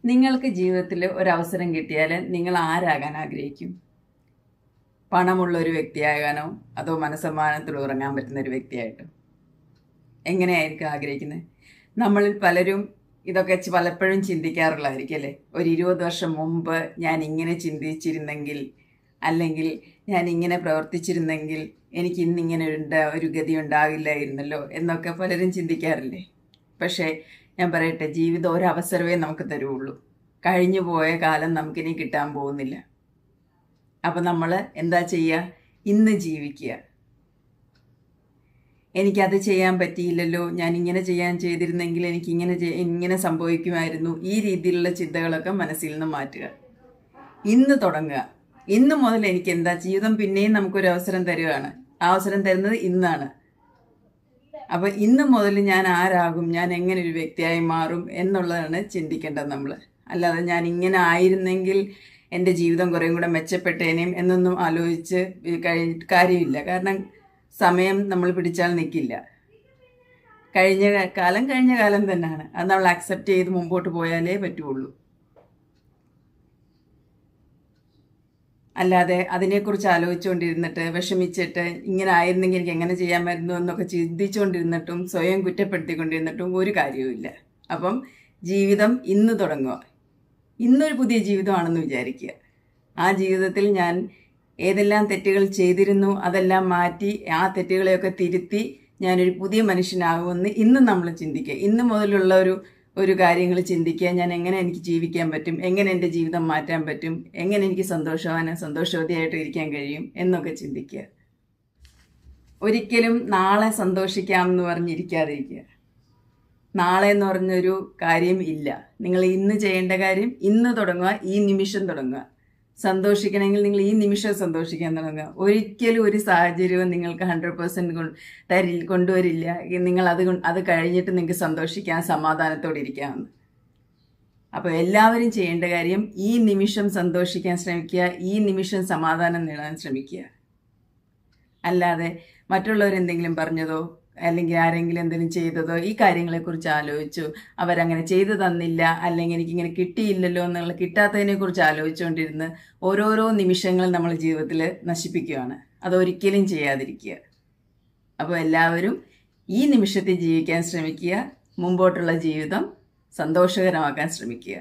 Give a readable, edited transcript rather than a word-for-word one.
നിങ്ങൾക്ക് ജീവിതത്തിൽ ഒരവസരം കിട്ടിയാൽ നിങ്ങൾ ആരാകാൻ ആഗ്രഹിക്കും? പണമുള്ള ഒരു വ്യക്തിയാകാനോ അതോ മനസ്സമാധാനത്തിൽ ഉറങ്ങാൻ പറ്റുന്ന ഒരു വ്യക്തിയായിട്ടോ? എങ്ങനെയായിരിക്കും ആഗ്രഹിക്കുന്നത്? നമ്മളിൽ പലരും ഇതൊക്കെ പലപ്പോഴും ചിന്തിക്കാറുള്ളതായിരിക്കും അല്ലേ? ഒരു 20 വർഷം മുമ്പ് ഞാൻ ഇങ്ങനെ ചിന്തിച്ചിരുന്നെങ്കിൽ, അല്ലെങ്കിൽ ഞാൻ ഇങ്ങനെ പ്രവർത്തിച്ചിരുന്നെങ്കിൽ എനിക്ക് ഇന്നിങ്ങനെ ഒരു ഗതി ഉണ്ടാവില്ലായിരുന്നല്ലോ എന്നൊക്കെ പലരും ചിന്തിക്കാറില്ലേ? പക്ഷേ ഞാൻ പറയട്ടെ, ജീവിതം ഒരവസരമേ നമുക്ക് തരുള്ളൂ. കഴിഞ്ഞു പോയ കാലം നമുക്കിനി കിട്ടാൻ പോകുന്നില്ല. അപ്പം നമ്മൾ എന്താ ചെയ്യുക? ഇന്ന് ജീവിക്കുക. എനിക്കത് ചെയ്യാൻ പറ്റിയില്ലല്ലോ, ഞാൻ ഇങ്ങനെ ചെയ്തിരുന്നെങ്കിൽ എനിക്ക് ഇങ്ങനെ സംഭവിക്കുമായിരുന്നു. ഈ രീതിയിലുള്ള ചിന്തകളൊക്കെ മനസ്സിൽ നിന്ന് മാറ്റുക. ഇന്ന് തുടങ്ങുക. ഇന്ന് മുതൽ എനിക്ക് എന്താ, ജീവിതം പിന്നെയും നമുക്കൊരു അവസരം തരികയാണ്. ആ അവസരം തരുന്നത് ഇന്നാണ്. അപ്പോൾ ഇന്ന് മുതൽ ഞാൻ ആരാകും, ഞാൻ എങ്ങനെ ഒരു വ്യക്തിയായി മാറും എന്നുള്ളതാണ് ചിന്തിക്കേണ്ടത് നമ്മൾ. അല്ലാതെ ഞാൻ ഇങ്ങനെ ആയിരുന്നെങ്കിൽ എൻ്റെ ജീവിതം കുറേയും കൂടെ മെച്ചപ്പെട്ടേനേയും എന്നൊന്നും ആലോചിച്ച് കാര്യമില്ല. കാരണം സമയം നമ്മൾ പിടിച്ചാൽ നിൽക്കില്ല. കഴിഞ്ഞ കാലം തന്നെയാണ്. അത് നമ്മൾ അക്സെപ്റ്റ് ചെയ്ത് മുമ്പോട്ട് പോയാലേ പറ്റുള്ളൂ. അല്ലാതെ അതിനെക്കുറിച്ച് ആലോചിച്ചുകൊണ്ടിരുന്നിട്ട് വിഷമിച്ചിട്ട് ഇങ്ങനെ ആയിരുന്നെങ്കിൽ എനിക്ക് എങ്ങനെ ചെയ്യാമായിരുന്നു എന്നൊക്കെ ചിന്തിച്ചുകൊണ്ടിരുന്നിട്ടും സ്വയം കുറ്റപ്പെടുത്തിക്കൊണ്ടിരുന്നിട്ടും ഒരു കാര്യവുമില്ല. അപ്പം ജീവിതം ഇന്ന് തുടങ്ങുക. ഇന്നൊരു പുതിയ ജീവിതമാണെന്ന് വിചാരിക്കുക. ആ ജീവിതത്തിൽ ഞാൻ ഏതെല്ലാം തെറ്റുകൾ ചെയ്തിരുന്നു അതെല്ലാം മാറ്റി ആ തെറ്റുകളെയൊക്കെ തിരുത്തി ഞാനൊരു പുതിയ മനുഷ്യനാകുമെന്ന് ഇന്ന് നമ്മൾ ചിന്തിക്കുക. ഇന്ന് മുതലുള്ള ഒരു കാര്യങ്ങൾ ചിന്തിക്കുക. ഞാൻ എങ്ങനെ എനിക്ക് ജീവിക്കാൻ പറ്റും, എങ്ങനെ എൻ്റെ ജീവിതം മാറ്റാൻ പറ്റും, എങ്ങനെ എനിക്ക് സന്തോഷവതിയായിട്ട് ഇരിക്കാൻ കഴിയും എന്നൊക്കെ ചിന്തിക്കുക. ഒരിക്കലും നാളെ സന്തോഷിക്കാം എന്ന് പറഞ്ഞിരിക്കാതിരിക്കുക. നാളെ എന്ന് പറഞ്ഞൊരു കാര്യം ഇല്ല. നിങ്ങൾ ഇന്ന് ചെയ്യേണ്ട കാര്യം ഇന്ന് തുടങ്ങുക, ഈ നിമിഷം തുടങ്ങുക. സന്തോഷിക്കണമെങ്കിൽ നിങ്ങൾ ഈ നിമിഷം സന്തോഷിക്കാൻ തുടങ്ങുക. ഒരിക്കലും ഒരു സാഹചര്യവും നിങ്ങൾക്ക് 100% കൊണ്ടുവരില്ല. നിങ്ങൾ അത് കഴിഞ്ഞിട്ട് നിങ്ങൾക്ക് സന്തോഷിക്കാൻ സമാധാനത്തോടെ ഇരിക്കാമെന്ന്. അപ്പോൾ എല്ലാവരും ചെയ്യേണ്ട കാര്യം ഈ നിമിഷം സന്തോഷിക്കാൻ ശ്രമിക്കുക, ഈ നിമിഷം സമാധാനം നേടാൻ ശ്രമിക്കുക. അല്ലാതെ മറ്റുള്ളവരെന്തെങ്കിലും പറഞ്ഞതോ അല്ലെങ്കിൽ ആരെങ്കിലും എന്തെങ്കിലും ചെയ്തതോ ഈ കാര്യങ്ങളെക്കുറിച്ച് ആലോചിച്ചു അവരങ്ങനെ ചെയ്തു തന്നില്ല, അല്ലെങ്കിൽ എനിക്കിങ്ങനെ കിട്ടിയില്ലല്ലോ എന്നുള്ള കിട്ടാത്തതിനെക്കുറിച്ച് ആലോചിച്ചുകൊണ്ടിരുന്ന് ഓരോരോ നിമിഷങ്ങൾ നമ്മൾ ജീവിതത്തിൽ നശിപ്പിക്കുകയാണ്. അതൊരിക്കലും ചെയ്യാതിരിക്കുക. അപ്പോൾ എല്ലാവരും ഈ നിമിഷത്തിൽ ജീവിക്കാൻ ശ്രമിക്കുക. മുമ്പോട്ടുള്ള ജീവിതം സന്തോഷകരമാക്കാൻ ശ്രമിക്കുക.